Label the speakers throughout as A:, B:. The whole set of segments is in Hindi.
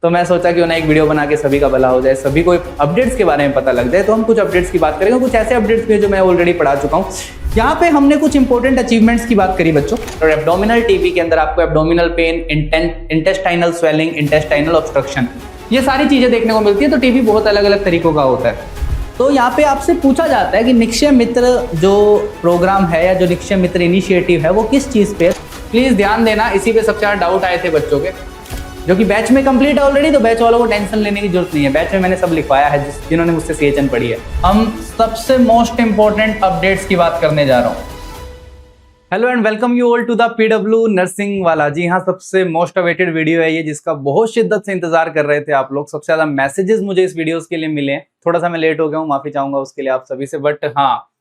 A: तो मैं सोचा कि ना एक वीडियो बना के सभी का भला हो जाए, सभी को अपडेट्स के बारे में पता लग जाए। तो हम कुछ अपडेट्स की बात करेंगे, कुछ ऐसे अपडेट्स भी हैं जो मैं ऑलरेडी पढ़ा चुका हूँ। यहाँ पे हमने कुछ इंपॉर्टेंट अचीवमेंट्स की बात करी बच्चों। और एब्डोमिनल टीबी के अंदर आपको abdominal pain, intestinal swelling, intestinal obstruction, ये सारी चीजें देखने को मिलती है। तो टीबी बहुत अलग अलग तरीकों का होता है। तो यहाँ पे आपसे पूछा जाता है कि निक्षय मित्र जो प्रोग्राम है या जो निक्षय मित्र इनिशिएटिव है वो किस चीज पे। प्लीज ध्यान देना, इसी पे सबसे ज्यादा डाउट आए थे बच्चों के, जो कि बैच में कंप्लीट है ऑलरेडी। तो बैच वालों को टेंशन लेने की जरूरत नहीं है, बैच में मैंने सब लिखवाया है जिन्होंने मुझसे सीएचएन पढ़ी है। हम सबसे मोस्ट इंपॉर्टेंट अपडेट्स की बात करने जा रहा हूँ। Hello and welcome you all to the PW nursing वाला। जी हाँ, सबसे मोस्ट अवेटेड वीडियो है ये, जिसका बहुत शिद्दत से इंतजार कर रहे थे आप लोग। सबसे ज्यादा मैसेजेस मुझे इस वीडियोस के लिए मिले हैं। थोड़ा सा मैं लेट हो गया हूँ, माफी चाहूंगा उसके लिए आप सभी से। बट हाँ,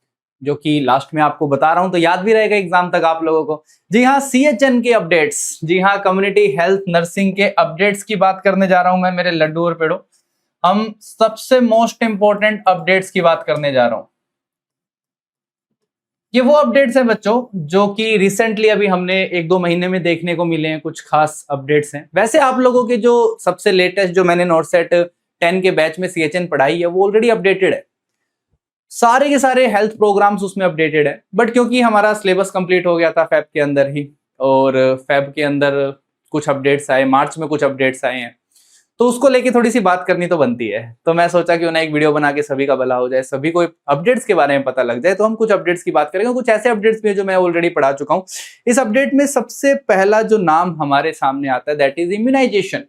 A: जो कि लास्ट में आपको बता रहा हूं तो याद भी रहेगा एग्जाम तक आप लोगों को। जी हाँ, सीएचएन के अपडेट्स, जी हाँ, कम्युनिटी हेल्थ नर्सिंग के अपडेट्स की बात करने जा रहा हूं मैं, मेरे लड्डू और पेड़ो। हम सबसे मोस्ट इंपॉर्टेंट अपडेट्स की बात करने जा रहा हूं। ये वो अपडेट्स हैं बच्चों जो कि रिसेंटली अभी हमने 1-2 महीने में देखने को मिले हैं। कुछ खास अपडेट्स हैं। वैसे आप लोगों के जो सबसे लेटेस्ट जो मैंने नॉर्सेट 10 के बैच में सीएचएन पढ़ाई है वो ऑलरेडी अपडेटेड है। सारे के सारे हेल्थ प्रोग्राम्स उसमें अपडेटेड है। बट क्योंकि हमारा सिलेबस कंप्लीट हो गया था फैब के अंदर ही, और फैब के अंदर कुछ अपडेट्स आए, मार्च में कुछ अपडेट्स आए हैं, तो उसको लेके थोड़ी सी बात करनी तो बनती है। तो मैं सोचा कि ना एक वीडियो बना के सभी का भला हो जाए, सभी को अपडेट्स के बारे में पता लग जाए। तो हम कुछ अपडेट्स की बात करेंगे, कुछ ऐसे अपडेट्स भी हैं जो मैं ऑलरेडी पढ़ा चुका हूँ। इस अपडेट में सबसे पहला जो नाम हमारे सामने आता है दैट इज इम्यूनाइजेशन।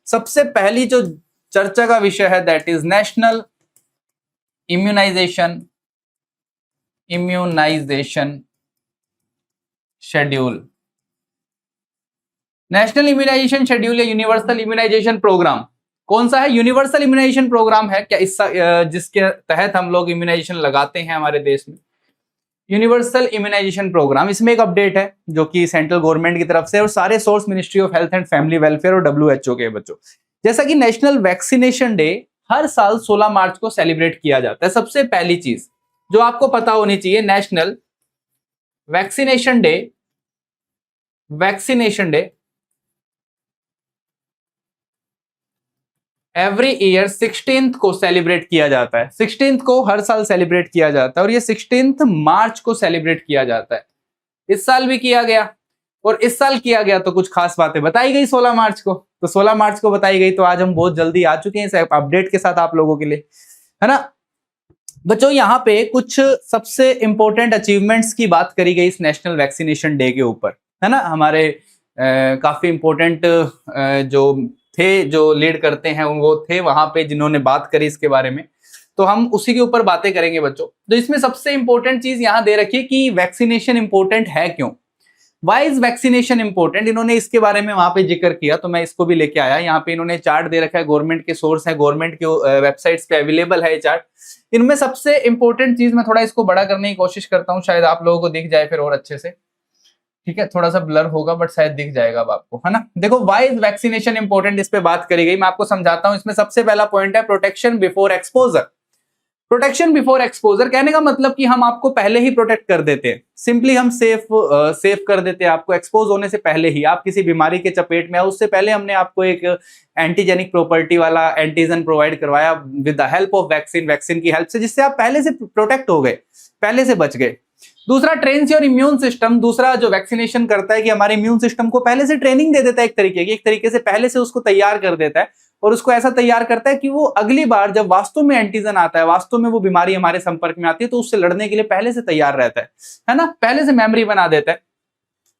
A: सबसे पहली जो चर्चा का विषय है that is national immunisation schedule. National immunisation schedule या यूनिवर्सल इम्यूनाइजेशन प्रोग्राम कौन सा है? यूनिवर्सल इम्यूनाइजेशन प्रोग्राम है क्या इस जिसके तहत हम लोग इम्यूनाइजेशन लगाते हैं हमारे देश में। यूनिवर्सल इम्यूनाइजेशन प्रोग्राम, इसमें एक अपडेट है जो कि सेंट्रल गवर्नमेंट की तरफ से और सारे source ministry of health and family welfare और WHO के बच्चों। जैसा कि नेशनल वैक्सीनेशन डे हर साल 16 मार्च को सेलिब्रेट किया जाता है। सबसे पहली चीज जो आपको पता होनी चाहिए, national vaccination day every year 16th को सेलिब्रेट किया जाता है। 16th को हर साल सेलिब्रेट किया जाता है और ये 16th मार्च को सेलिब्रेट किया जाता है। इस साल भी किया गया, और इस साल किया गया तो कुछ खास बातें बताई गई 16 मार्च को। तो 16 मार्च को बताई गई, तो आज हम बहुत जल्दी आ चुके हैं इस अपडेट के साथ आप लोगों के लिए, है ना बच्चों। यहाँ पे कुछ सबसे इंपॉर्टेंट अचीवमेंट्स की बात करी गई इस नेशनल वैक्सीनेशन डे के ऊपर, है ना। हमारे काफी इंपॉर्टेंट जो थे, जो लीड करते हैं वो थे वहां पे जिन्होंने बात करी इसके बारे में। तो हम उसी के ऊपर बातें करेंगे बच्चों। तो इसमें सबसे इंपॉर्टेंट चीज यहां दे रखी है कि वैक्सीनेशन इंपॉर्टेंट है क्यों, वाई इज वैक्सीनेशन इंपॉर्टेंट। इन्होंने इसके बारे में वहां पे जिक्र किया, तो मैं इसको भी लेके आया। यहाँ पे इन्होंने चार्ट दे रखा है, गवर्नमेंट के सोर्स है, गवर्नमेंट के वेबसाइट्स पे अवेलेबल है ये चार्ट। इनमें सबसे इंपॉर्टेंट चीज, मैं थोड़ा इसको बड़ा करने की कोशिश करता हूँ, शायद आप लोगों को दिख जाए फिर और अच्छे से। ठीक है, थोड़ा सा ब्लर होगा बट शायद दिख जाएगा अब आपको, है ना। देखो, व्हाई इज वैक्सीनेशन इंपॉर्टेंट, इस पे बात करी गई। मैं आपको समझाता हूं। इसमें सबसे पहला पॉइंट है protection before exposure. Protection before exposure कहने का मतलब कि हम आपको पहले ही प्रोटेक्ट कर देते हैं। सिंपली हम सेफ कर देते हैं आपको एक्सपोज होने से पहले ही। आप किसी बीमारी के चपेट में आओ उससे पहले हमने आपको एक एंटीजेनिक प्रॉपर्टी वाला एंटीजन प्रोवाइड करवाया with the help of vaccine की हेल्प से, जिससे आप पहले से प्रोटेक्ट हो गए, पहले से बच गए। दूसरा, ट्रेन्स योर इम्यून सिस्टम। दूसरा जो वैक्सीनेशन करता है कि हमारे इम्यून सिस्टम को पहले से ट्रेनिंग दे देता है, एक तरीके से पहले से उसको तैयार कर देता है, और उसको ऐसा तैयार करता है कि वो अगली बार जब वास्तव में एंटीजन आता है, वास्तव में वो बीमारी हमारे संपर्क में आती है, तो उससे लड़ने के लिए पहले से तैयार रहता है ना, पहले से मेमोरी बना देता है।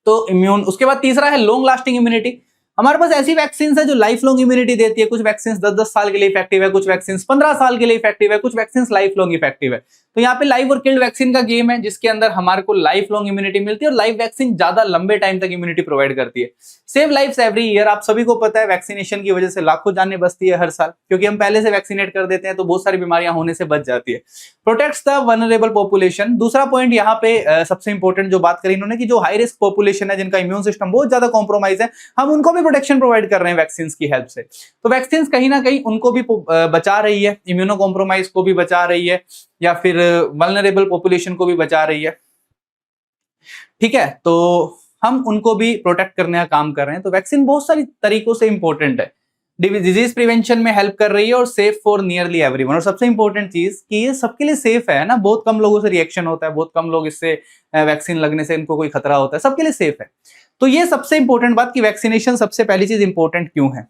A: तो इम्यून। उसके बाद तीसरा है लॉन्ग लास्टिंग इम्यूनिटी। हमारे पास ऐसी वैक्सीन है जो लाइफ लॉन्ग इम्यूनिटी देती है। कुछ वैक्सीन 10-10 साल के लिए इफेक्टिव है, कुछ वैक्सीन 15 साल के लिए इफेक्टिव है, कुछ वैक्सीन लाइफ लॉन्ग इफेक्टिव है। तो यहाँ पे लाइव और किल्ड वैक्सीन का गेम है, जिसके अंदर हमारे को लाइफ लॉन्ग इम्यूनिटी मिलती है, और लाइव वैक्सीन ज्यादा लंबे टाइम तक इम्यूनिटी प्रोवाइड करती है। Save lifes every year. आप सभी को पता है वैक्सीनेशन की वजह से लाखों जानें बचती है हर साल, क्योंकि हम पहले से वैक्सीनेट कर देते हैं, तो बहुत सारी बीमारियां होने से बच जाती है। Protects the vulnerable population. दूसरा पॉइंट यहाँ पे सबसे इंपॉर्टेंट जो बात करी इन्होंने कि जो हाई रिस्क पॉपुलेशन है, जिनका इम्यून सिस्टम बहुत ज्यादा कॉम्प्रोमाइज है, हम उनको भी प्रोटेक्शन प्रोवाइड कर रहे हैं वैक्सीन की हेल्प से। तो वैक्सीन कहीं ना कहीं उनको भी बचा रही है, इम्यूनो कॉम्प्रोमाइज को भी बचा रही है, या फिर वल्नरेबल पॉपुलेशन को भी बचा रही है। ठीक है, तो हम उनको भी प्रोटेक्ट करने का काम कर रहे हैं। तो वैक्सीन बहुत सारी तरीकों से इंपॉर्टेंट है। डिजीज प्रिवेंशन में हेल्प कर रही है और सेफ फॉर नियरली एवरीवन। और सबसे इंपॉर्टेंट चीज कि ये सबके लिए सेफ है ना, बहुत कम लोगों से रिएक्शन होता है, बहुत कम लोग इससे वैक्सीन लगने से इनको कोई खतरा होता है, सबके लिए सेफ है। तो ये सबसे इंपॉर्टेंट बात कि वैक्सीनेशन सबसे पहली चीज इंपॉर्टेंट क्यों है।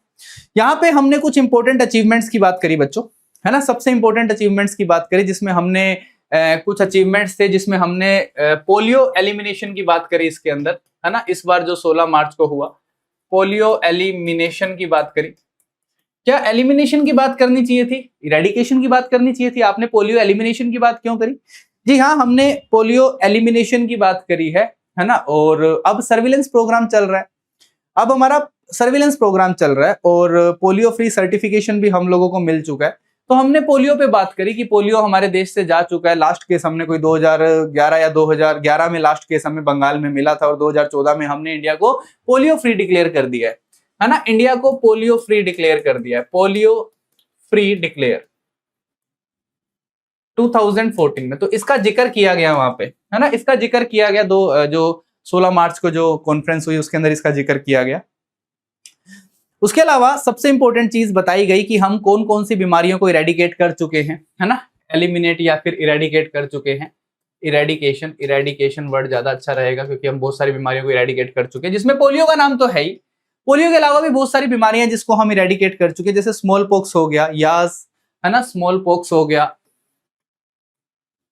A: यहाँ पे हमने कुछ इंपॉर्टेंट अचीवमेंट्स की बात करी बच्चों, है ना, सबसे इंपॉर्टेंट अचीवमेंट्स की बात करी जिसमें हमने कुछ अचीवमेंट्स थे जिसमें हमने पोलियो एलिमिनेशन की बात करी इसके अंदर, है ना, इस बार जो 16 मार्च को हुआ पोलियो एलिमिनेशन की बात करी। क्या एलिमिनेशन की बात करनी चाहिए थी, इरेडिकेशन की बात करनी चाहिए थी, आपने पोलियो एलिमिनेशन की बात क्यों करी? जी हाँ, हमने पोलियो एलिमिनेशन की बात करी है ना। और अब सर्विलेंस प्रोग्राम चल रहा है, अब हमारा सर्विलेंस प्रोग्राम चल रहा है और पोलियो फ्री सर्टिफिकेशन भी हम लोगों को मिल चुका है। तो हमने पोलियो पे बात करी कि पोलियो हमारे देश से जा चुका है। लास्ट केस हमने कोई 2011 या 2011 में लास्ट केस हमें बंगाल में मिला था और 2014 में हमने इंडिया को पोलियो फ्री डिक्लेयर कर दिया है ना, इंडिया को पोलियो फ्री डिक्लेयर कर दिया है, पोलियो फ्री डिक्लेयर 2014 में। तो इसका जिक्र किया गया वहां पे, है ना, इसका जिक्र किया गया जो 16 मार्च को जो कॉन्फ्रेंस हुई उसके अंदर इसका जिक्र किया गया। उसके अलावा सबसे इंपॉर्टेंट चीज बताई गई कि हम कौन कौन सी बीमारियों को इरेडिकेट कर चुके हैं, है ना, एलिमिनेट या फिर इरेडिकेट कर चुके हैं। इरेडिकेशन वर्ड ज्यादा अच्छा रहेगा क्योंकि हम बहुत सारी बीमारियों को इरेडिकेट कर चुके हैं, जिसमें पोलियो का नाम तो है ही। पोलियो के अलावा भी बहुत सारी बीमारियां जिसको हम इरेडिकेट कर चुके हैं, जैसे स्मॉल पॉक्स हो गया, यास, है ना, स्मॉल पॉक्स हो गया,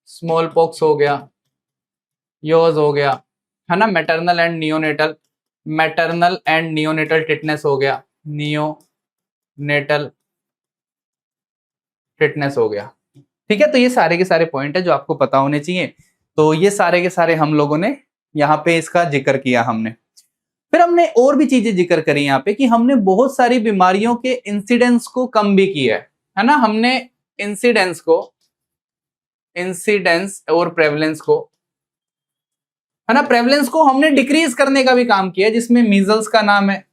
A: स्मॉल पॉक्स हो गया, योज हो गया, है ना, मैटरनल एंड नियोनेटल टिटनेस हो गया, नियोनेटल टिटनेस हो गया। ठीक है, तो ये सारे के सारे पॉइंट है जो आपको पता होने चाहिए। तो ये सारे के सारे हम लोगों ने यहाँ पे इसका जिक्र किया हमने। फिर हमने और भी चीजें जिक्र करी यहाँ पे कि हमने बहुत सारी बीमारियों के इंसिडेंस को कम भी किया है ना, हमने इंसिडेंस और प्रेवलेंस को, है ना, प्रेवलेंस को हमने डिक्रीज करने का भी काम किया, जिसमें मीजल्स का नाम है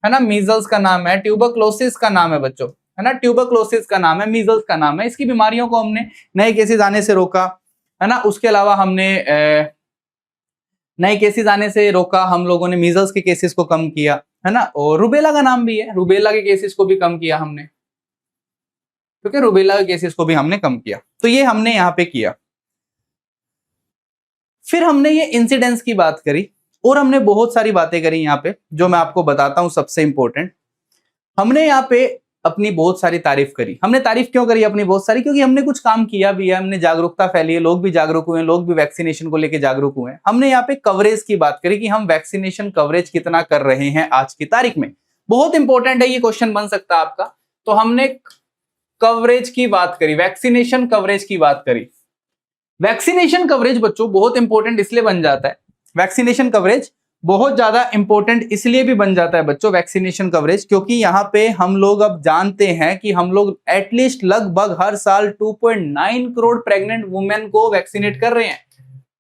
A: ना, मीजल्स का नाम है, ट्यूबरक्लोसिस का नाम है बच्चों, है ना, ट्यूबरक्लोसिस का नाम है, मीजल्स का नाम है। इसकी बीमारियों को हमने नए केसेस आने से रोका, है ना। उसके अलावा हमने नए केसेस आने से रोका, हम लोगों ने मीजल्स के केसेस को कम किया, है ना। और रुबेला का नाम भी है, रुबेला के केसेस को भी कम किया हमने, क्योंकि रुबेला के केसेस को भी हमने कम किया। तो ये हमने यहाँ पे किया। फिर हमने ये इंसिडेंस की बात करी और हमने बहुत सारी बातें करी यहाँ पे, जो मैं आपको बताता हूं। सबसे इंपॉर्टेंट, हमने यहाँ पे अपनी बहुत सारी तारीफ करी। हमने तारीफ क्यों करी अपनी बहुत सारी? क्योंकि हमने कुछ काम किया भी है, हमने जागरूकता फैली है, लोग भी जागरूक हुए हैं, लोग भी वैक्सीनेशन को लेकर जागरूक हुए हैं। हमने यहाँ पे कवरेज की बात करी कि हम वैक्सीनेशन कवरेज कितना कर रहे हैं आज की तारीख में। बहुत इंपॉर्टेंट है, ये क्वेश्चन बन सकता है आपका। तो हमने कवरेज की बात करी, वैक्सीनेशन कवरेज की बात करी। वैक्सीनेशन कवरेज बच्चों बहुत इंपॉर्टेंट इसलिए बन जाता है, वैक्सीनेशन कवरेज बहुत ज्यादा इंपॉर्टेंट इसलिए भी बन जाता है बच्चों वैक्सीनेशन कवरेज, क्योंकि यहाँ पे हम लोग अब जानते हैं कि हम लोग एटलीस्ट लगभग हर साल 2.9 करोड़ प्रेग्नेंट वुमेन को वैक्सीनेट कर रहे हैं।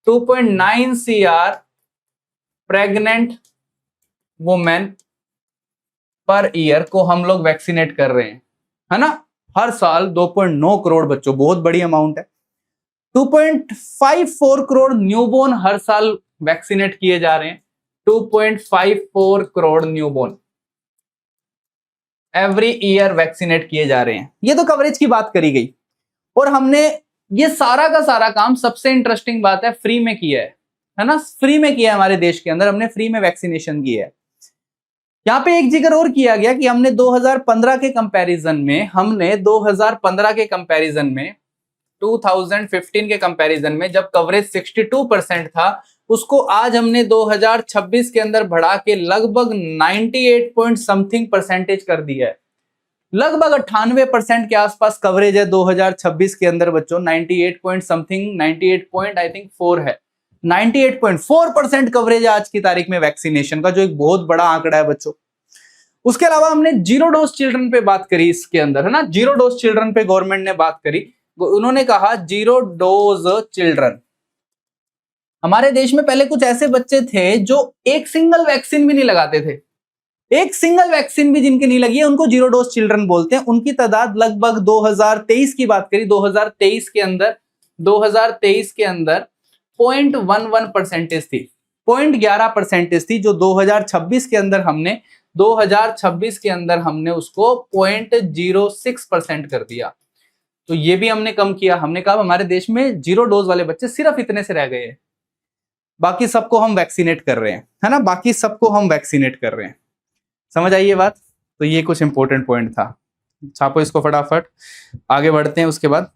A: 2.9 CR pregnant women per year को हम लोग वैक्सीनेट कर रहे हैं, है ना, हर साल 2.9 करोड़ बच्चों, बहुत बड़ी अमाउंट है। 2.54 करोड़ न्यूबॉर्न हर साल वैक्सीनेट किए जा रहे हैं। 2.54 crore newborn every year vaccinate किए जा रहे हैं। ये तो कवरेज की बात करी गई। और हमने ये सारा का सारा काम, सबसे इंटरेस्टिंग बात है, फ्री में किया है ना, फ्री में किया है। हमारे देश के अंदर हमने फ्री में वैक्सीनेशन की है। यहाँ पे एक जिक्र और किया गया कि हमने 2015 के कंपैरिजन में, 2015 के कंपैरिजन में जब कवरेज 62% था, उसको आज हमने 2026 के अंदर बढ़ा के लगभग 98 पॉइंट समथिंग परसेंटेज कर दिया है। लगभग 98% के आसपास कवरेज है 2026 के अंदर बच्चों। 98 point something, 98 point I think 4 है, 98.4% कवरेज आज की तारीख में वैक्सीनेशन का, जो एक बहुत बड़ा आंकड़ा है बच्चों। उसके अलावा हमने जीरो डोज चिल्ड्रन पे बात करी इसके अंदर, है ना, जीरो डोज चिल्ड्रन पे गवर्नमेंट ने बात करी। उन्होंने कहा जीरो डोज चिल्ड्रन, हमारे देश में पहले कुछ ऐसे बच्चे थे जो एक सिंगल वैक्सीन भी नहीं लगाते थे, एक सिंगल वैक्सीन भी जिनकी नहीं लगी है, उनको जीरो डोज चिल्ड्रन बोलते हैं। उनकी तादाद लगभग 2023 की बात करी, 2023 के अंदर 0.11% थी, 0.11% थी, जो 2026 के अंदर हमने 2026 के अंदर हमने उसको 0.06% कर दिया। तो ये भी हमने कम किया। हमने कहा हमारे देश में 0 डोज वाले बच्चे सिर्फ इतने से रह गए हैं, बाकी सबको हम वैक्सीनेट कर रहे हैं, है ना, बाकी सबको हम वैक्सीनेट कर रहे हैं। समझ आई ये बात? तो ये कुछ इंपॉर्टेंट पॉइंट था, छापो इसको फटाफट, आगे बढ़ते हैं उसके बाद।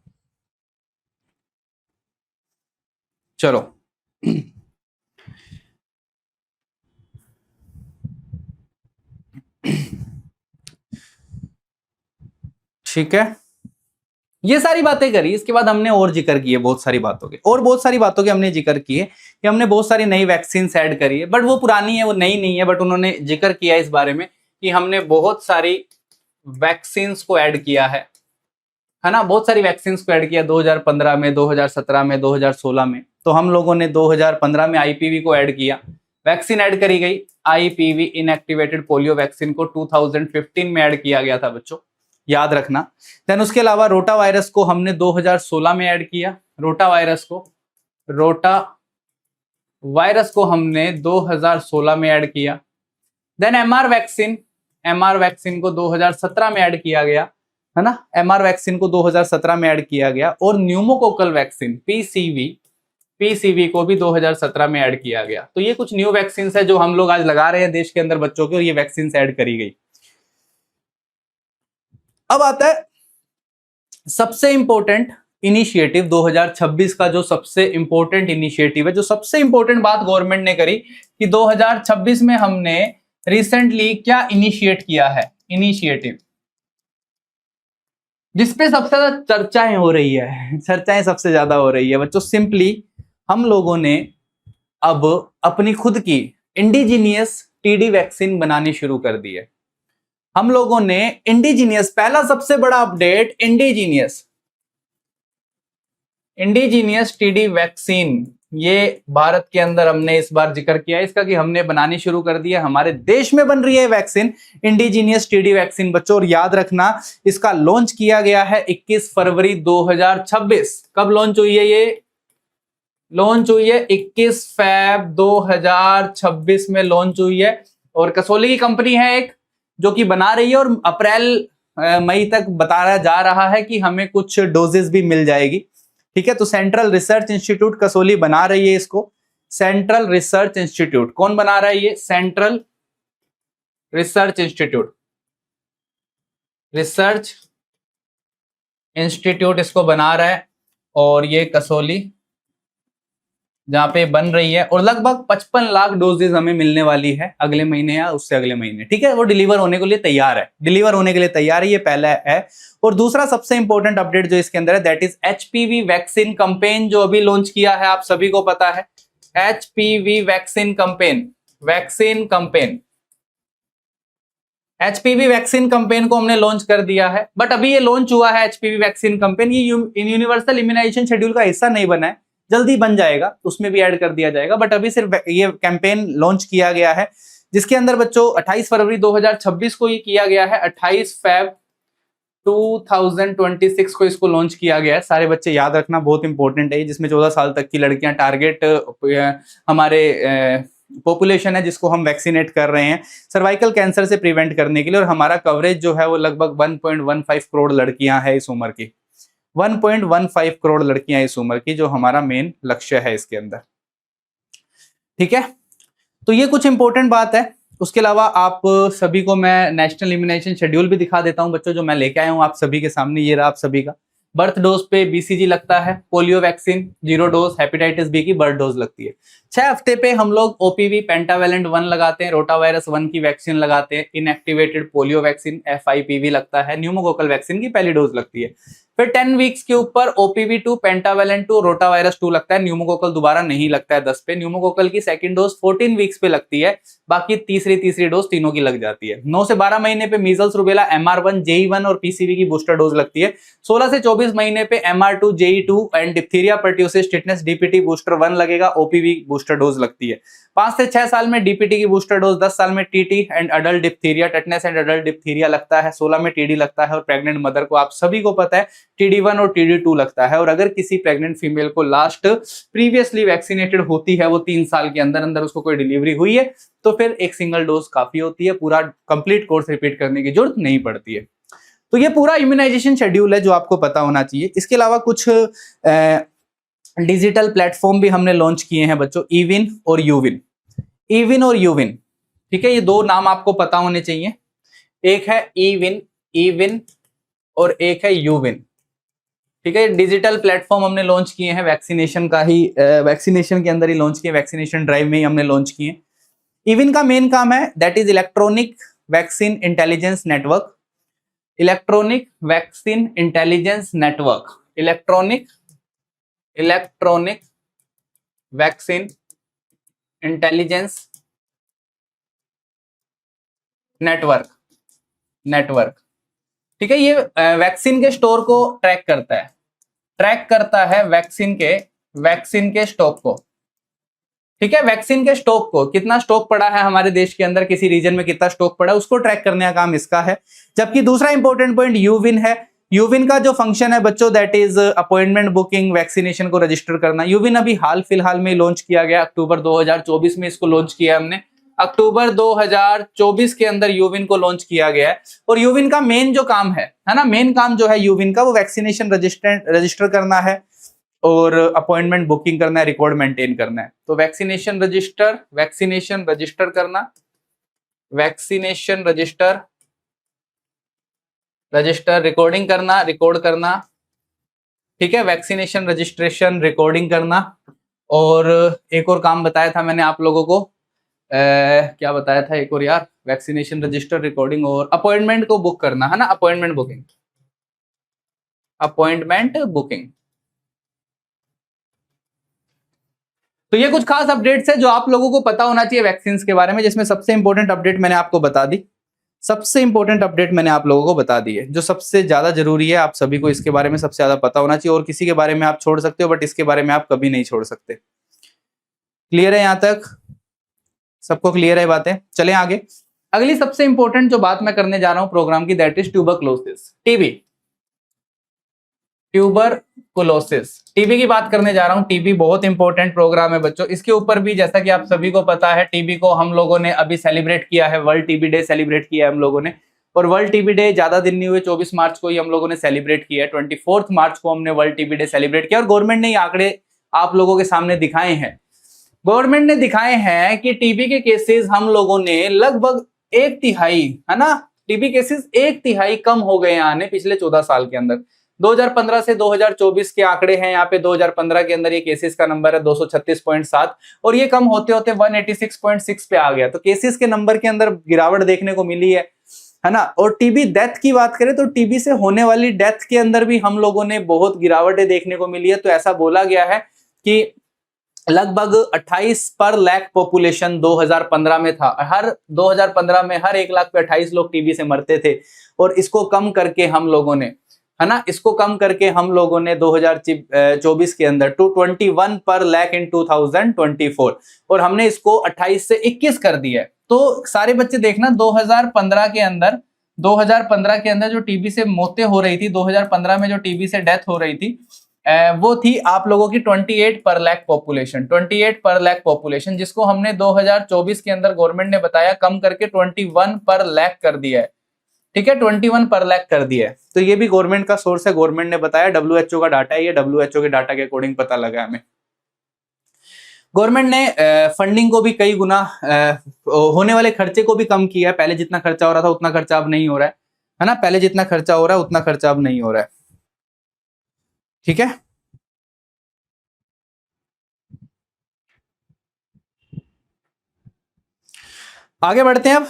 A: चलो ठीक है, ये सारी बातें करी। इसके बाद हमने और जिक्र किए बहुत सारी बातों के, और बहुत सारी बातों के हमने जिक्र किए कि हमने बहुत सारी नई वैक्सीन ऐड करी है, बट वो पुरानी है, वो नई नहीं है, बट उन्होंने जिक्र किया इस बारे में कि हमने बहुत सारी वैक्सीन को ऐड किया है ना, बहुत सारी वैक्सीन को ऐड किया 2015 में, 2017 में, 2016 में। तो हम लोगों ने 2015 में आईपीवी को ऐड किया, वैक्सीन ऐड करी गई। आईपीवी इनएक्टिवेटेड पोलियो वैक्सीन को 2015 में ऐड किया गया था बच्चों, याद रखना। देन उसके अलावा रोटा वायरस को हमने 2016 में ऐड किया, रोटा वायरस को हमने 2016 में ऐड किया। देन एमआर वैक्सीन को 2017 में ऐड किया गया, है ना, एमआर वैक्सीन को 2017 में ऐड किया गया। और न्यूमोकोकल वैक्सीन पीसीवी को भी 2017 में ऐड किया गया। तो ये कुछ न्यू वैक्सीन है जो हम लोग आज लगा रहे हैं देश के अंदर बच्चों के, और ये वैक्सीन ऐड करी गई। अब आता है सबसे इंपॉर्टेंट इनिशिएटिव 2026 का, जो सबसे इंपॉर्टेंट इनिशिएटिव है, जो सबसे इंपॉर्टेंट बात गवर्नमेंट ने करी कि 2026 में हमने रिसेंटली क्या इनिशिएट किया है, इनिशिएटिव जिसपे सबसे ज्यादा चर्चाएं हो रही है, चर्चाएं सबसे ज्यादा हो रही है बच्चों। सिंपली हम लोगों ने अब अपनी खुद की इंडिजीनियस टीडी वैक्सीन बनानी शुरू कर दी है। हम लोगों ने इंडिजीनियस, पहला सबसे बड़ा अपडेट, इंडिजीनियस टीडी वैक्सीन, ये भारत के अंदर हमने इस बार जिक्र किया इसका कि हमने बनानी शुरू कर दी है, हमारे देश में बन रही है वैक्सीन, इंडिजीनियस टीडी वैक्सीन बच्चों। और याद रखना इसका लॉन्च किया गया है 21 फरवरी 2026। कब लॉन्च हुई है? ये लॉन्च हुई है 21 फरवरी 2026 में लॉन्च हुई है। और कसौली की कंपनी है एक जो कि बना रही है, और अप्रैल मई तक बताया जा रहा है कि हमें कुछ डोजेस भी मिल जाएगी। ठीक है, तो सेंट्रल रिसर्च इंस्टीट्यूट कसौली बना रही है इसको। सेंट्रल रिसर्च इंस्टीट्यूट कौन बना रहा है? ये सेंट्रल रिसर्च इंस्टीट्यूट इसको बना रहा है, और ये कसौली जहां पे बन रही है। और लगभग 55 लाख डोजेज हमें मिलने वाली है अगले महीने या उससे अगले महीने। ठीक है, वो डिलीवर होने के लिए तैयार है, ये पहला है। और दूसरा सबसे इंपॉर्टेंट अपडेट जो इसके अंदर है, that is HPV vaccine campaign, जो अभी लॉन्च किया है, आप सभी को पता है एचपीवी वैक्सीन कैंपेन को हमने लॉन्च कर दिया है। बट अभी ये लॉन्च हुआ है एचपीवी वैक्सीन कैंपेन, ये यूनिवर्सल इम्यूनाइजेशन शेड्यूल का हिस्सा नहीं बना है, जल्दी बन जाएगा, उसमें भी ऐड कर दिया जाएगा। बट अभी सिर्फ ये कैंपेन लॉन्च किया गया है, जिसके अंदर बच्चों 28 फरवरी 2026 को ये किया गया है, 28 फरवरी 2026 को इसको लॉन्च किया गया है। सारे बच्चे याद रखना, बहुत इंपॉर्टेंट है, जिसमें 14 साल तक की लड़कियां टारगेट हमारे पॉपुलेशन है जिसको हम वैक्सीनेट कर रहे हैं सर्वाइकल कैंसर से प्रिवेंट करने के लिए। और हमारा कवरेज जो है वो लगभग 1.15 करोड़ लड़कियां है इस उम्र की, 1.15 करोड़ लड़कियां इस उम्र की, जो हमारा मेन लक्ष्य है इसके अंदर। ठीक है, तो ये कुछ इंपॉर्टेंट बात है। उसके अलावा आप सभी को मैं नेशनल इम्यूनाइजेशन शेड्यूल भी दिखा देता हूं बच्चों, जो मैं लेके आया हूं आप सभी के सामने। ये रहा आप सभी का। बर्थ डोज पे बीसीजी लगता है, polio vaccine 0 dose, hepatitis B की बर्थ डोज लगती है। 6 हफ्ते पे हम लोग ओपीवी पेंटावेलेंट 1 लगाते हैं, रोटावायरस 1 की वैक्सीन लगाते हैं, इनएक्टिवेटेड पोलियो वैक्सीन FIPV लगता है, न्यूमोकोकल वैक्सीन की पहली डोज लगती है। फिर 10 वीक्स के ऊपर OPV 2, पेंटावेलेंट 2, रोटावायरस 2 लगता है, न्यूमोकोकल दोबारा नहीं लगता है 10 पे। न्यूमोकोकल की सेकंड डोज 14 वीक्स पे लगती है, बाकी तीसरी डोज तीनों की लग जाती है। 9 से 12 महीने पे मीजल्स, रूबेला, MR1, JE1 और PCV की बूस्टर डोज लगती है। 16 से 24 महीने पे MR2, JE2 and diphtheria, pertussis, tetanus, DPT booster 1 लगेगा, OPV बूस्टर डोज लगती है। 5 से 6 साल में DPT की बूस्टर डोज, 10 साल में TT and adult diphtheria, tetanus and adult diphtheria लगता है, 16 में TD लगता है। और प्रेग्नेंट मदर को आप सभी को पता है TD1 और TD2 लगता है। और अगर किसी प्रेग्नेंट फीमेल को लास्ट प्रीवियसली वैक्सीनेटेड होती है, वो 3 साल के अंदर अंदर उसको कोई डिलीवरी हुई है, तो फिर एक सिंगल डोज काफी होती है, पूरा कंप्लीट कोर्स रिपीट करने की जरूरत नहीं पड़ती है। तो ये पूरा इम्यूनाइजेशन शेड्यूल है जो आपको पता होना चाहिए। इसके अलावा कुछ डिजिटल प्लेटफॉर्म भी हमने लॉन्च किए हैं बच्चों, ईविन और यूविन। ईविन और यूविन, ठीक है, ये दो नाम आपको पता होने चाहिए। एक है ईविन और एक है यूविन, ठीक है। डिजिटल प्लेटफॉर्म हमने लॉन्च किए हैं, वैक्सीनेशन का ही, वैक्सीनेशन के अंदर ही लॉन्च किए, वैक्सीनेशन ड्राइव में ही हमने लॉन्च किए। ईविन का मेन काम है that is electronic vaccine intelligence network, electronic vaccine intelligence network, electronic vaccine intelligence network, ठीक है। ये वैक्सीन के स्टोर को ट्रैक करता है वैक्सीन के स्टॉक को, ठीक है। वैक्सीन के स्टॉक को, कितना स्टॉक पड़ा है हमारे देश के अंदर, किसी रीजन में कितना स्टॉक पड़ा है, उसको ट्रैक करने का काम इसका है। जबकि दूसरा इंपॉर्टेंट पॉइंट यूविन है। यूविन का जो फंक्शन है बच्चों that is appointment booking, vaccination को रजिस्टर करना। यूविन अभी हाल फिलहाल में लॉन्च किया गया, अक्टूबर 2024 में इसको लॉन्च किया हमने। अक्टूबर 2024 के अंदर यूविन को लॉन्च किया गया है। और यूविन का मेन जो काम है ना, मेन काम जो है यूविन का, वो वैक्सीनेशन रजिस्टर करना है और अपॉइंटमेंट बुकिंग करना है, रिकॉर्ड मेंटेन करना है। तो वैक्सीनेशन रजिस्टर करना, वैक्सीनेशन रजिस्टर रिकॉर्डिंग करना, रिकॉर्ड करना, ठीक है। वैक्सीनेशन रजिस्ट्रेशन रिकॉर्डिंग करना। और एक और काम बताया था मैंने आप लोगों को, क्या बताया था एक और यार, वैक्सीनेशन रजिस्टर रिकॉर्डिंग और अपॉइंटमेंट को बुक करना है ना, अपॉइंटमेंट बुकिंग। तो ये कुछ खास अपडेट्स है जो आप लोगों को पता होना चाहिए वैक्सीन के बारे में, जिसमें सबसे इंपॉर्टेंट अपडेट मैंने आपको बता दी। सबसे इंपॉर्टेंट अपडेट मैंने आप लोगों को बता दी है, जो सबसे ज्यादा जरूरी है। आप सभी को इसके बारे में सबसे ज्यादा पता होना चाहिए। और किसी के बारे में आप छोड़ सकते हो, बट इसके बारे में आप कभी नहीं छोड़ सकते। क्लियर है यहां तक? सबको क्लियर है बातें? चलें आगे। अगली सबसे इंपॉर्टेंट जो बात मैं करने जा रहा हूं प्रोग्राम की, दैट इज ट्यूबरकुलोसिस, टीबी की बात करने जा रहा हूं। टीबी बहुत इंपॉर्टेंट प्रोग्राम है बच्चों। इसके ऊपर भी जैसा कि आप सभी को पता है, टीबी को हम लोगों ने अभी सेलिब्रेट किया है, वर्ल्ड टीबी डे सेलिब्रेट किया है हम लोगों ने। और वर्ल्ड टीबी डे ज्यादा दिन नहीं हुए, 24 मार्च को ही हम लोगों ने सेलिब्रेट किया है। 24 मार्च को हमने वर्ल्ड टीबी डे सेलिब्रेट किया। और गवर्नमेंट ने ये आंकड़े आप लोगों के सामने दिखाए हैं। गवर्नमेंट ने दिखाए हैं कि टीबी के केसेस हम लोगों ने लगभग 1/3, है ना, टीबी केसेस 1/3 कम हो गए हैं आने पिछले 14 साल के अंदर। 2015 से 2024 के आंकड़े हैं यहाँ पे। 2015 के अंदर ये केसेस का नंबर है 236.7 और ये कम होते होते 186.6 पे आ गया। तो केसेस के नंबर के अंदर गिरावट देखने को मिली है ना। और टीबी डेथ की बात करें तो टीबी से होने वाली डेथ के अंदर भी हम लोगों ने बहुत गिरावटें देखने को मिली है। तो ऐसा बोला गया है कि लगभग 28 पर लाख पॉपुलेशन 2015 में था। 2015 में हर 1 लाख पे 28 लोग टीबी से मरते थे। और इसको कम करके हम लोगों ने, है ना, इसको कम करके हम लोगों ने 2024 के अंदर 221 पर लाख इन 2024 और हमने इसको 28 से 21 कर दिया है। तो सारे बच्चे देखना, 2015 के अंदर जो टीबी से मौतें हो रही थी, 2015 में जो टीबी से डेथ हो रही थी, वो थी आप लोगों की 28 पर लाख पॉपुलेशन, 28 पर लाख पॉपुलेशन, जिसको हमने 2024 के अंदर गवर्नमेंट ने बताया कम करके 21 पर लाख कर दिया है। ठीक है, 21 पर लाख कर दिया है। तो ये भी गवर्नमेंट का सोर्स है, गवर्नमेंट ने बताया, WHO का डाटा है ये, WHO के डाटा के अकॉर्डिंग पता लगा हमें। गवर्नमेंट ने फंडिंग को भी कई गुना, होने वाले खर्चे को भी कम किया है। पहले जितना खर्चा हो रहा था उतना खर्चा अब नहीं हो रहा है ना, पहले जितना खर्चा हो रहा है उतना खर्चा अब नहीं हो रहा है। ठीक है, आगे बढ़ते हैं अब।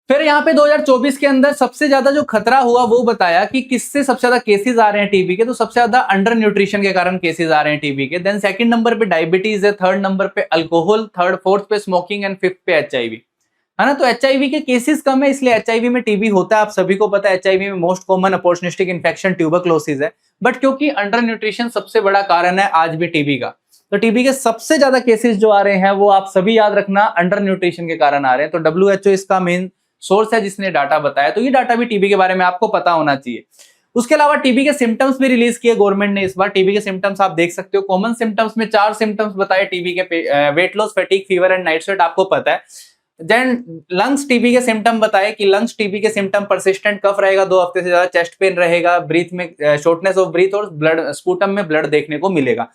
A: फिर यहाँ पे 2024 के अंदर सबसे ज्यादा जो खतरा हुआ वो बताया कि किससे सबसे ज्यादा केसेस आ रहे हैं टीबी के। तो सबसे ज्यादा अंडर न्यूट्रिशन के कारण केसेस आ रहे हैं टीबी के। देन सेकंड नंबर पे डायबिटीज है, थर्ड नंबर पे अल्कोहल, फोर्थ पे स्मोकिंग एंड फिफ्थ पे एचआईवी, है ना। तो एचआईवी के केसेस कम है, इसलिए एचआईवी में टीबी होता है। आप सभी को पता है एचआईवी में most common opportunistic infection tuberculosis है। बट क्योंकि अंडर न्यूट्रिशन सबसे बड़ा कारण है आज भी टीबी का, तो टीबी के सबसे ज्यादा केसेस जो आ रहे हैं वो आप सभी याद रखना अंडर न्यूट्रिशन के कारण आ रहे हैं। तो WHO इसका मेन सोर्स है जिसने डाटा बताया। तो ये डाटा भी टीबी के बारे में आपको पता होना चाहिए। उसके अलावा टीबी के सिम्टम्स भी रिलीज किए गवर्नमेंट ने इस बार। टीबी के सिम्टम्स आप देख सकते हो, कॉमन सिम्टम्स में 4 सिम्टम्स बताए टीबी के, weight loss, fatigue, fever and night sweat, आपको पता है। देन लंग्स टीबी के सिम्टम बताए कि लंग्स टीबी के सिम्टम परसिस्टेंट कफ रहेगा 2 हफ्ते से ज्यादा, चेस्ट पेन रहेगा, ब्रीथ में शॉर्टनेस ऑफ ब्रीथ और ब्लड स्पूटम में ब्लड देखने को मिलेगा।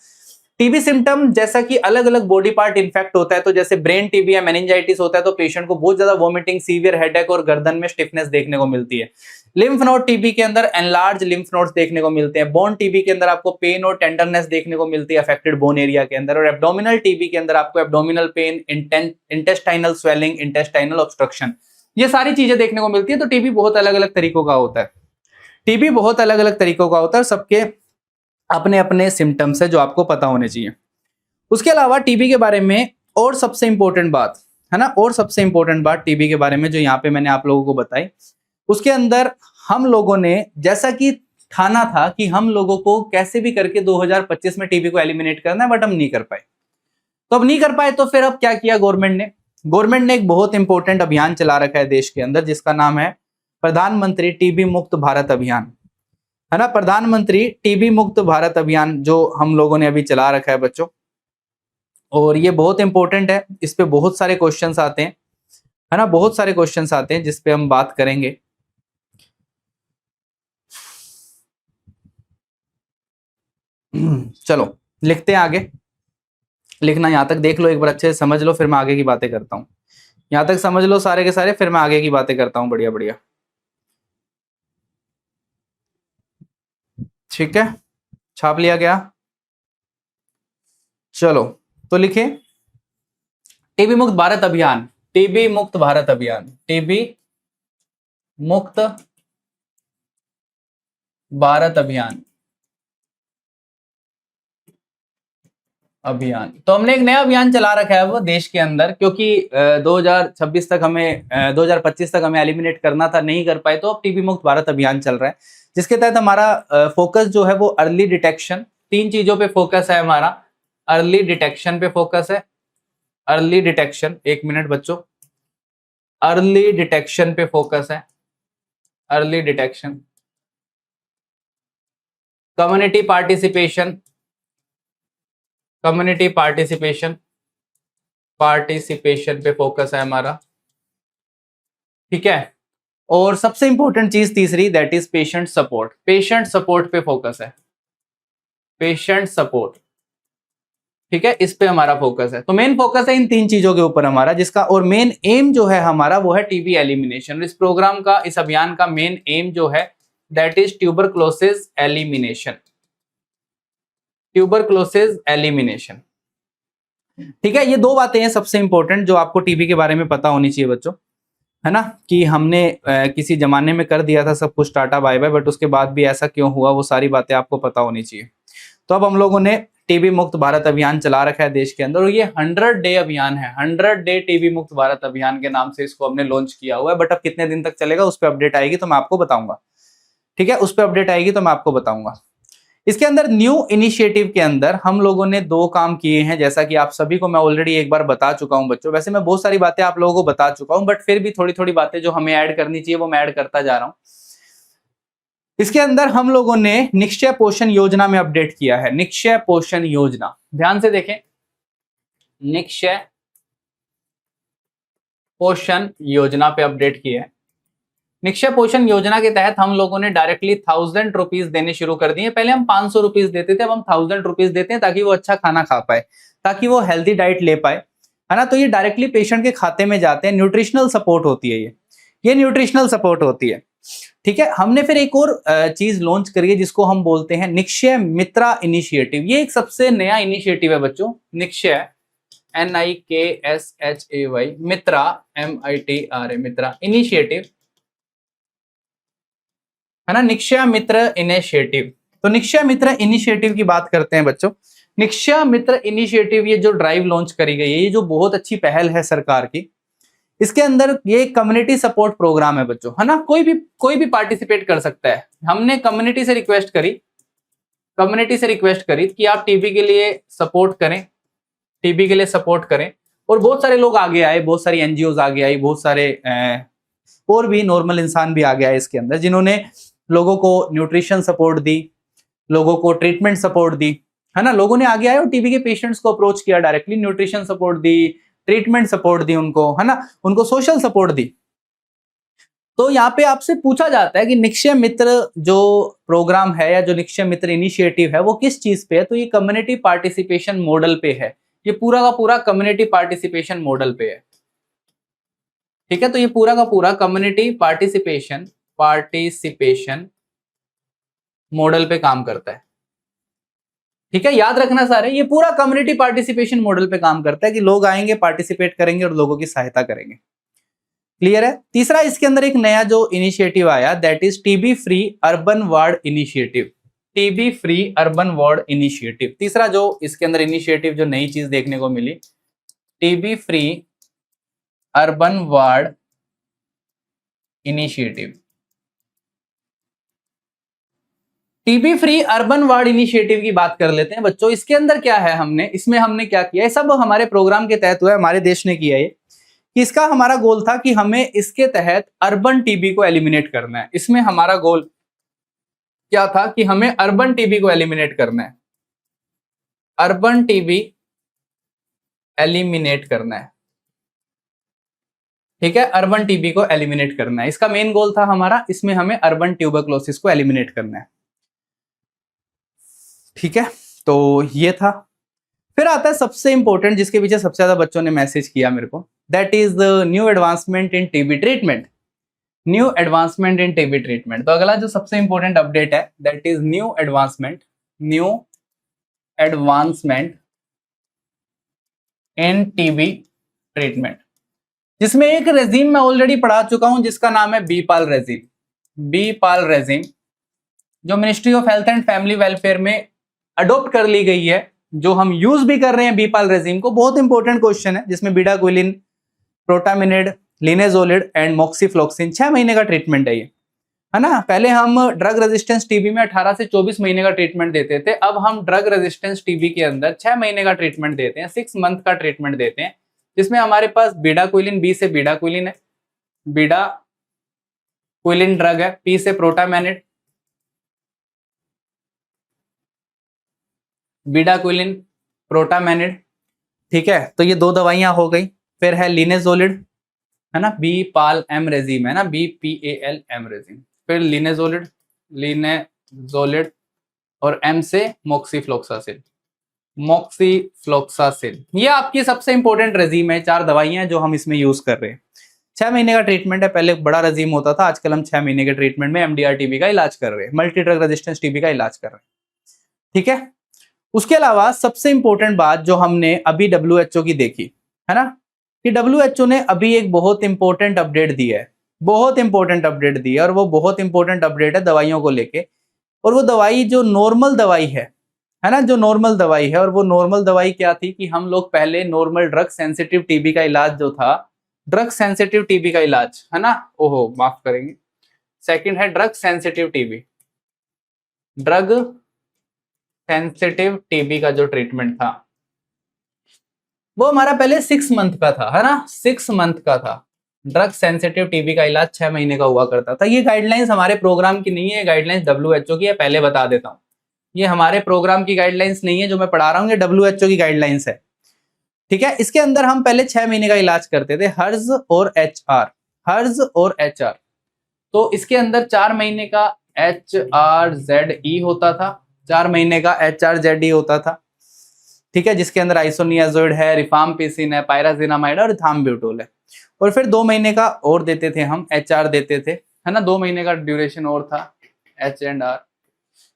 A: टीबी सिम्टम जैसा कि अलग अलग बॉडी पार्ट इन्फेक्ट होता है, तो जैसे ब्रेन टीबी या मेनिंजाइटिस होता है तो पेशेंट को बहुत ज्यादा वॉमिटिंग, सीवियर हेडेक और गर्दन में स्टिफनेस देखने को मिलती है। लिम्फ नोड टीबी के अंदर एनलार्ज लिम्फ नोड्स देखने को मिलते हैं। बोन टीबी के अंदर आपको पेन और टेंडरनेस देखने को मिलती है अफेक्टेड बोन एरिया के अंदर। और एब्डोमिनल टीबी के अंदर आपको abdominal pain, intestinal swelling, intestinal obstruction, ये सारी चीजें देखने को मिलती है। तो टीबी बहुत अलग अलग तरीकों का होता है। टीबी बहुत अलग अलग तरीकों का होता है, सबके अपने अपने सिम्टम्स है जो आपको पता होने चाहिए। उसके अलावा टीबी के बारे में और सबसे इंपॉर्टेंट बात है ना, और सबसे इंपॉर्टेंट बात टीबी के बारे में जो यहाँ पे मैंने आप लोगों को बताई, उसके अंदर हम लोगों ने जैसा कि ठाना था कि हम लोगों को कैसे भी करके 2025 में टीबी को एलिमिनेट करना है, बट हम नहीं कर पाए। तो अब नहीं कर पाए तो फिर अब क्या किया गवर्नमेंट ने? गवर्नमेंट ने एक बहुत इंपॉर्टेंट अभियान चला रखा है देश के अंदर, जिसका नाम है प्रधानमंत्री टीबी मुक्त भारत अभियान, है ना। प्रधानमंत्री टीबी मुक्त भारत अभियान जो हम लोगों ने अभी चला रखा है बच्चों, और ये बहुत इंपॉर्टेंट है। इस पे बहुत सारे क्वेश्चंस आते हैं, है ना, बहुत सारे क्वेश्चंस आते हैं जिस पे हम बात करेंगे। चलो लिखते हैं आगे। लिखना यहां तक देख लो, एक बार अच्छे से समझ लो, फिर मैं आगे की बातें करता हूं। यहां तक समझ लो सारे के सारे, फिर मैं आगे की बातें करता हूं। बढ़िया बढ़िया, ठीक है, छाप लिया गया। चलो तो लिखे टीबी मुक्त भारत अभियान, टीबी मुक्त भारत अभियान, टीबी मुक्त भारत अभियान। तो हमने एक नया अभियान चला रखा है वो देश के अंदर, क्योंकि 2026 तक हमें 2025 तक हमें एलिमिनेट करना था, नहीं कर पाए, तो अब टीबी मुक्त भारत अभियान चल रहा है, जिसके तहत हमारा फोकस जो है वो अर्ली डिटेक्शन, 3 चीजों पे फोकस है हमारा। अर्ली डिटेक्शन पे फोकस है, अर्ली डिटेक्शन, 1 मिनट बच्चों, अर्ली डिटेक्शन पे फोकस है, early detection. Community participation, community participation, participation पे फोकस है हमारा, ठीक है। और सबसे इंपॉर्टेंट चीज तीसरी, that is patient support, patient support पे फोकस है, पेशेंट सपोर्ट, ठीक है, इस पे हमारा फोकस है। तो मेन फोकस है इन 3 चीजों के ऊपर हमारा, जिसका और मेन एम जो है हमारा वो है टीबी एलिमिनेशन। इस प्रोग्राम का, इस अभियान का मेन एम जो है that is tuberculosis elimination, tuberculosis elimination, ठीक है। ये 2 बातें हैं सबसे इंपॉर्टेंट जो आपको टीबी के बारे में पता होनी चाहिए बच्चों, है ना, कि हमने किसी जमाने में कर दिया था सब कुछ टाटा बाय बाय, बट उसके बाद भी ऐसा क्यों हुआ, वो सारी बातें आपको पता होनी चाहिए। तो अब हम लोगों ने टीबी मुक्त भारत अभियान चला रखा है देश के अंदर, और ये 100 डे अभियान है, 100 डे टीबी मुक्त भारत अभियान के नाम से इसको हमने लॉन्च किया हुआ है। बट अब कितने दिन तक चलेगा उस पर अपडेट आएगी तो मैं आपको बताऊंगा, ठीक है, उस पर अपडेट आएगी तो मैं आपको बताऊंगा। इसके अंदर न्यू इनिशिएटिव के अंदर हम लोगों ने 2 काम किए हैं, जैसा कि आप सभी को मैं ऑलरेडी एक बार बता चुका हूं बच्चों। वैसे मैं बहुत सारी बातें आप लोगों को बता चुका हूं, बट फिर भी थोड़ी थोड़ी बातें जो हमें ऐड करनी चाहिए वो मैं ऐड करता जा रहा हूं। इसके अंदर हम लोगों ने निश्चय पोषण योजना में अपडेट किया है, निश्चय पोषण योजना, ध्यान से देखें, निश्चय पोषण योजना पे अपडेट किया है। निश्चय पोषण योजना के तहत हम लोगों ने डायरेक्टली 1000 रुपीज देने शुरू कर दिए। पहले हम 500 रुपीज देते थे, अब हम 1000 रुपीज देते हैं ताकि वो अच्छा खाना खा पाए, ताकि वो हेल्दी डाइट ले पाए, है ना। तो ये डायरेक्टली पेशेंट के खाते में जाते हैं, न्यूट्रिशनल सपोर्ट होती है ये न्यूट्रिशनल सपोर्ट होती है, ठीक है। हमने फिर एक और चीज लॉन्च करी है जिसको हम बोलते हैं निश्चय मित्रा इनिशिएटिव। ये एक सबसे नया इनिशिएटिव है बच्चों, निश्चय NIKSHAY, मित्रा MITRA, मित्रा इनिशिएटिव, है ना, निश्चय मित्र इनिशिएटिव। तो निश्चय मित्र इनिशिएटिव की बात करते हैं बच्चों। निश्चय मित्र इनिशिएटिव, ये जो ड्राइव लॉन्च करी गई है, ये जो बहुत अच्छी पहल है सरकार की, इसके अंदर ये कम्युनिटी सपोर्ट प्रोग्राम है बच्चों, है ना। कोई भी पार्टिसिपेट कर सकता है। हमने कम्युनिटी से रिक्वेस्ट करी कि आप टीबी के लिए सपोर्ट करें, टीबी के लिए सपोर्ट करें, और बहुत सारे लोग आगे आए, बहुत सारी एनजीओज आगे आई, बहुत सारे और भी नॉर्मल इंसान भी आगे आए इसके अंदर, जिन्होंने लोगों को न्यूट्रिशन सपोर्ट दी, लोगों को ट्रीटमेंट सपोर्ट दी, है ना। लोगों ने आगे आए और टीबी के पेशेंट्स को अप्रोच किया डायरेक्टली, न्यूट्रिशन सपोर्ट दी, ट्रीटमेंट सपोर्ट दी उनको, है ना, उनको सोशल सपोर्ट दी। तो यहाँ पे आपसे पूछा जाता है कि निक्षय मित्र जो प्रोग्राम है या जो निक्षय मित्र इनिशिएटिव है वो किस चीज पे है, तो ये कम्युनिटी पार्टिसिपेशन मॉडल पे है। ये पूरा का पूरा कम्युनिटी पार्टिसिपेशन मॉडल पे है, ठीक है। तो ये पूरा का पूरा कम्युनिटी पार्टिसिपेशन मॉडल पे काम करता है, ठीक है। याद रखना सारे, ये पूरा कम्युनिटी पार्टिसिपेशन मॉडल पे काम करता है कि लोग आएंगे, पार्टिसिपेट करेंगे और लोगों की सहायता करेंगे। क्लियर है। तीसरा, इसके अंदर एक नया जो इनिशिएटिव आया that is TB free urban ward initiative. TB free urban ward initiative, तीसरा जो इसके अंदर इनिशिएटिव जो नई चीज देखने को मिली, TB free urban ward initiative. TB free urban ward initiative की बात कर लेते हैं बच्चों। इसके अंदर क्या है, इसमें हमने क्या किया, ये सब हमारे प्रोग्राम के तहत हुआ है, हमारे देश ने किया है। कि इसका हमारा गोल था कि हमें इसके तहत अर्बन टीबी को एलिमिनेट करना है। इसमें हमारा गोल क्या था कि हमें अर्बन टीबी को एलिमिनेट करना है, अर्बन टीबी एलिमिनेट करना है, ठीक है। अर्बन टीबी को एलिमिनेट करना है, इसका मेन गोल था हमारा। इसमें हमें अर्बन ट्यूबरक्लोसिस को एलिमिनेट करना है, ठीक है। तो ये था। फिर आता है सबसे इंपॉर्टेंट, जिसके पीछे सबसे ज्यादा बच्चों ने मैसेज किया मेरे को, that is the new advancement in TB treatment. New advancement in TB treatment. तो अगला जो सबसे इंपॉर्टेंट अपडेट है that is new advancement in TB treatment, जिसमें एक रेजिम मैं ऑलरेडी पढ़ा चुका हूं जिसका नाम है बीपाल रेजिम, जो ministry of health and family welfare में अडॉप्ट कर ली गई है, जो हम यूज भी कर रहे हैं बीपाल रेजिम को। बहुत इंपॉर्टेंट क्वेश्चन है, जिसमें बीडाक्विलिन, प्रोटामिनिड, लिनेजोलिड एंड मॉक्सीफ्लोक्सिन 6 महीने का ट्रीटमेंट है ये, है ना। पहले हम ड्रग रेजिस्टेंस टीबी में 18 से 24 महीने का ट्रीटमेंट देते थे, अब हम ड्रग रेजिस्टेंस टीबी के अंदर 6 महीने का ट्रीटमेंट देते हैं, 6 मंथ का ट्रीटमेंट देते हैं, जिसमें हमारे पास बीडाक्विलिन, बी से बीडाक्विलिन है, बीडाक्विलिन ड्रग है, पी से प्रोटामिनिड, बीडाक्विलिन, प्रोटामिनिड, ठीक है। तो ये 2 दवाइयां हो गई। फिर है लिनेजोलिड, है ना, बी पाल एम रेजिम है ना, BPAL एम रेजिम। फिर लिनेजोलिड और एम से मॉक्सीफ्लोक्सासिन। ये आपकी सबसे इंपॉर्टेंट रेजिम है, 4 दवाइयां जो हम इसमें यूज कर रहे हैं। 6 महीने का ट्रीटमेंट है, पहले बड़ा रेजिम होता था, आजकल हम 6 महीने के ट्रीटमेंट में MDR टीबी का इलाज कर रहे हैं, मल्टी ड्रग रेजिस्टेंस टीबी का इलाज कर रहे हैं, ठीक है। उसके अलावा सबसे इंपॉर्टेंट बात जो हमने अभी WHO की देखी, है ना, कि WHO ने अभी एक बहुत इंपॉर्टेंट अपडेट दी है, और वो बहुत इंपॉर्टेंट अपडेट है दवाइयों को लेके। और वो दवाई जो नॉर्मल दवाई है ना, जो नॉर्मल दवाई है, और वो नॉर्मल दवाई क्या थी कि हम लोग पहले नॉर्मल ड्रग सेंसिटिव टीबी का इलाज जो था, ड्रग सेंसिटिव टीबी का इलाज, है ना, ओहो माफ करेंगे, सेकंड है ड्रग सेंसिटिव टीबी का जो ट्रीटमेंट था वो हमारा पहले 6 मंथ का था, है ना, 6 मंथ का था। ड्रग सेंसिटिव टीबी का इलाज 6 महीने का हुआ करता था। ये गाइडलाइंस हमारे प्रोग्राम की नहीं है, गाइडलाइंस WHO की है, पहले बता देता हूँ। ये हमारे प्रोग्राम की गाइडलाइंस नहीं है जो मैं पढ़ा रहा हूँ, ये WHO की गाइडलाइंस है, ठीक है। इसके अंदर हम पहले 6 महीने का इलाज करते थे, हर्ज और HR। तो इसके अंदर 4 महीने का HRZE होता था, 4 महीने का HRZE होता था, ठीक है, जिसके अंदर आइसोनियाजोइड है, रिफाम्पिसिन है, पायराजिनामाइड और इथाम्ब्यूटोल है। और फिर 2 महीने का और देते थे हम, HR देते थे, है ना, 2 महीने का ड्यूरेशन और था H&R,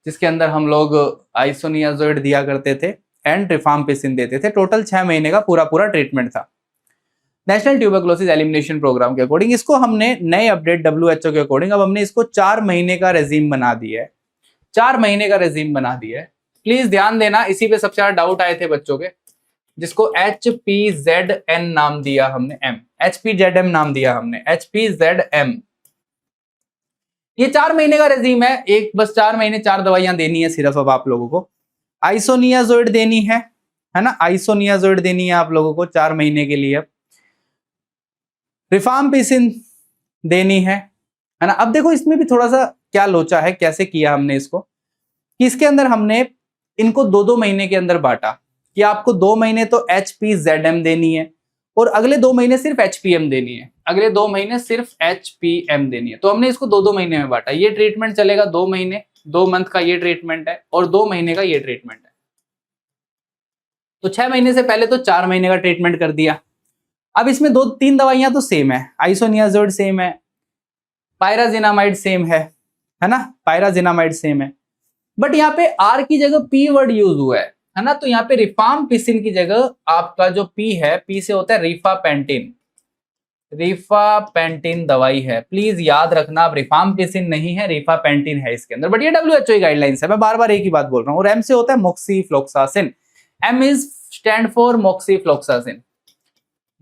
A: जिसके अंदर हम लोग आइसोनियाजोइड दिया करते थे एंड रिफाम्पिसिन देते थे। टोटल 6 महीने का पूरा ट्रीटमेंट था नेशनल ट्यूबरक्लोसिस एलिमिनेशन प्रोग्राम के अकॉर्डिंग। इसको हमने नए अपडेट WHO के अकॉर्डिंग अब हमने इसको 4 महीने का रेजिम बना दिया है, 4 महीने का रेजिम बना दिया है। प्लीज ध्यान देना, इसी पे सबसे ज्यादा डाउट आए थे बच्चों के, जिसको HPZN नाम दिया हमने, HPZM नाम दिया हमने, HPZM। ये 4 महीने का रेजिम है, एक बस 4 महीने 4 दवाइयां देनी है सिर्फ अब आप लोगों को। आइसोनियाजोइड देनी है ना, आइसोनियाजोइड देनी है आप लोगों को 4 महीने के लिए। रिफाम्पिसिन देनी है ना। अब देखो इसमें भी थोड़ा सा क्या लोचा है, कैसे किया हमने इसको, कि इसके अंदर हमने इनको 2-2 महीने के अंदर बांटा कि आपको 2 महीने तो HPZM देनी है और अगले 2 महीने सिर्फ HPM देनी है, अगले 2 महीने सिर्फ HPM देनी है। तो हमने इसको 2-2 महीने में बांटा। ये ट्रीटमेंट चलेगा 2 महीने, 2 मंथ का ये ट्रीटमेंट है और 2 महीने का ये ट्रीटमेंट है। तो 6 महीने से पहले तो 4 महीने का ट्रीटमेंट कर दिया। अब इसमें 2-3 दवाइयां तो सेम है, आइसोनियाजोड सेम है, पायराजिनामाइड सेम है ना, पायराजिनामाइड सेम है, बट यहाँ पे आर की जगह पी वर्ड यूज हुआ है ना। तो यहाँ पे रिफाम्पिसिन की जगह आपका जो पी है, पी से होता है रिफापेंटिन, रिफापेंटिन दवाई है। प्लीज याद रखना, आप रिफाम्पिसिन नहीं है, रिफापेंटिन है इसके अंदर, बट ये WHO गाइडलाइंस है, मैं बार बार एक ही बात बोल रहा हूँ। और एम से होता है moxifloxacin, M is stand for moxifloxacin,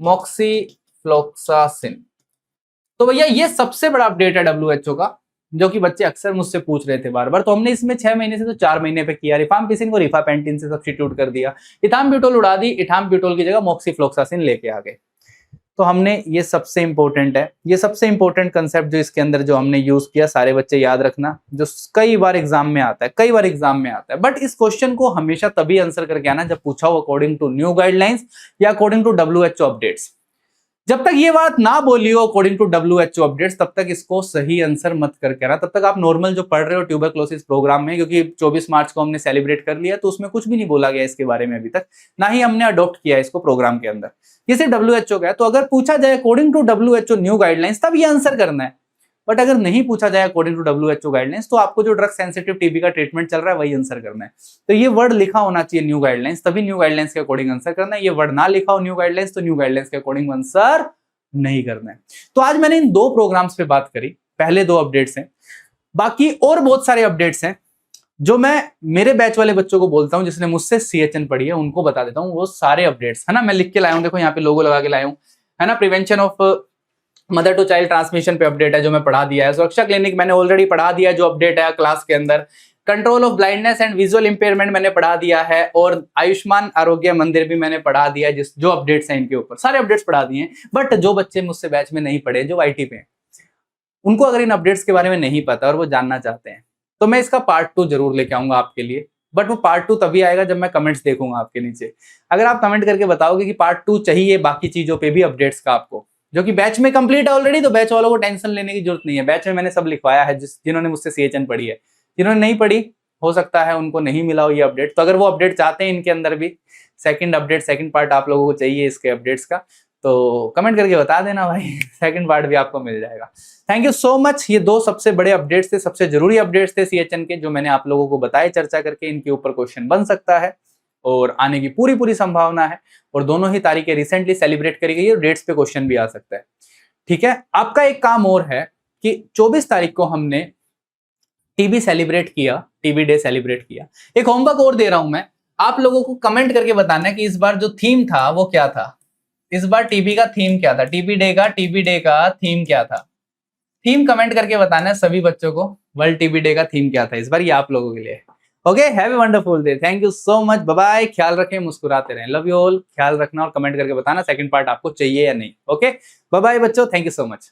A: moxifloxacin. तो भैया ये सबसे बड़ा अपडेट है WHO का, जो कि बच्चे अक्सर मुझसे पूछ रहे थे बार बार। तो हमने इसमें 6 महीने से तो 4 महीने पे किया, रिफाम्पिसिन को रिफापेंटिन से सब्स्टिट्यूट कर दिया, इथाम्ब्यूटोल उड़ा दी, इथाम्ब्यूटोल की जगह मोक्सीफ्लोक्सासिन लेके आ गए। तो हमने ये सबसे इंपॉर्टेंट है, ये सबसे इंपॉर्टेंट कंसेप्ट जो इसके अंदर जो हमने यूज किया, सारे बच्चे याद रखना, जो कई बार एग्जाम में आता है, कई बार एग्जाम में आता है। बट इस क्वेश्चन को हमेशा तभी आंसर करके आना जब पूछा हो अकॉर्डिंग टू न्यू गाइडलाइंस या अकॉर्डिंग टू WHO अपडेट्स। जब तक ये बात ना बोली हो अकॉर्डिंग टू WHO अपडेट्स, तब तक इसको सही आंसर मत करके आना। तब तक आप नॉर्मल जो पढ़ रहे हो ट्यूबरक्लोसिस प्रोग्राम में, क्योंकि 24 मार्च को हमने सेलिब्रेट कर लिया, तो उसमें कुछ भी नहीं बोला गया इसके बारे में अभी तक, ना ही हमने अडॉप्ट किया इसको प्रोग्राम के अंदर। ये सिर्फ WHO का है। तो अगर पूछा जाए according to WHO new guidelines, तब ये आंसर करना है। बट अगर नहीं पूछा जाए अकॉर्डिंग टू WHO गाइडलाइंस, तो आपको जो ड्रग सेंसिटिव टीबी का ट्रीटमेंट चल रहा है वही आंसर करना है। तो ये वर्ड लिखा होना चाहिए न्यू गाइडलाइंस, तभी न्यू गाइडलाइंस के अकॉर्डिंग आंसर करना है। ये वर्ड ना लिखा हो न्यू गाइडलाइंस, तो न्यू गाइडलाइंस के अकॉर्डिंग आंसर नहीं करना है। तो आज मैंने इन 2 प्रोग्राम्स पे बात करी, पहले 2 अपडेट्स हैं, बाकी और बहुत सारे अपडेट्स हैं जो मैं मेरे बैच वाले बच्चों को बोलता हूं, जिसने मुझसे CHN पढ़ी है उनको बता देता हूं। वो सारे अपडेट्स है ना, मैं लिख के लाया हूं, देखो यहाँ पे लोगो लगा के लाया हूं, है ना। Prevention of mother to child transmission पे अपडेट है जो मैं पढ़ा दिया है। सुरक्षा क्लिनिक मैंने ऑलरेडी पढ़ा दिया है, जो अपडेट है क्लास के अंदर। Control of blindness and visual impairment मैंने पढ़ा दिया है, और आयुष्मान आरोग्य मंदिर भी मैंने पढ़ा दिया है, जो अपडेट्स हैं इनके ऊपर सारे अपडेट्स पढ़ा दिए हैं। बट जो बच्चे मुझसे बैच में नहीं पढ़े, जो IT पे हैं, उनको अगर इन अपडेट्स के बारे में नहीं पता और वो जानना चाहते हैं, तो मैं इसका पार्ट 2 जरूर लेके आऊंगा आपके लिए। बट वो पार्ट 2 तभी आएगा जब मैं कमेंट्स देखूंगा आपके नीचे। अगर आप कमेंट करके बताओगे कि पार्ट 2 चाहिए बाकी चीजों पे भी अपडेट्स का आपको, जो कि बैच में कंप्लीट है ऑलरेडी, तो बैच वालों को टेंशन लेने की जरूरत नहीं है। बैच में मैंने सब लिखवाया है, जिन्होंने मुझसे CHN पढ़ी है। जिन्होंने नहीं पढ़ी, हो सकता है उनको नहीं मिला हो ये अपडेट। तो अगर वो अपडेट चाहते हैं इनके अंदर भी सेकंड अपडेट, सेकंड पार्ट आप लोगों को चाहिए इसके अपडेट्स का, तो कमेंट करके बता देना भाई, सेकंड पार्ट भी आपको मिल जाएगा। Thank you so much. ये 2 सबसे बड़े अपडेट्स थे, सबसे जरूरी अपडेट्स थे CHN के, जो मैंने आप लोगों को बताए चर्चा करके। इनके ऊपर क्वेश्चन बन सकता है और आने की पूरी संभावना है, और दोनों ही तारीखें रिसेंटली सेलिब्रेट करी गई है, और डेट्स पे क्वेश्चन भी आ सकता है। ठीक है, आपका एक काम और है कि 24 तारीख को हमने टीबी सेलिब्रेट किया, टीबी डे सेलिब्रेट किया। एक होमवर्क और दे रहा हूं मैं, आप लोगों को कमेंट करके बताना है कि इस बार जो थीम था वो क्या था। इस बार टीबी का थीम क्या था, टीबी डे का थीम क्या था। थीम कमेंट करके बताना है सभी बच्चों को, वर्ल्ड टीबी डे का थीम क्या था इस बार, ये आप लोगों के लिए। Okay, have a wonderful day, thank you so much, bye bye, ख्याल रखें, मुस्कुराते रहें, लव यू ऑल। ख्याल रखना और कमेंट करके बताना सेकंड पार्ट आपको चाहिए या नहीं। ओके, बाय बाय बच्चों, थैंक यू सो मच।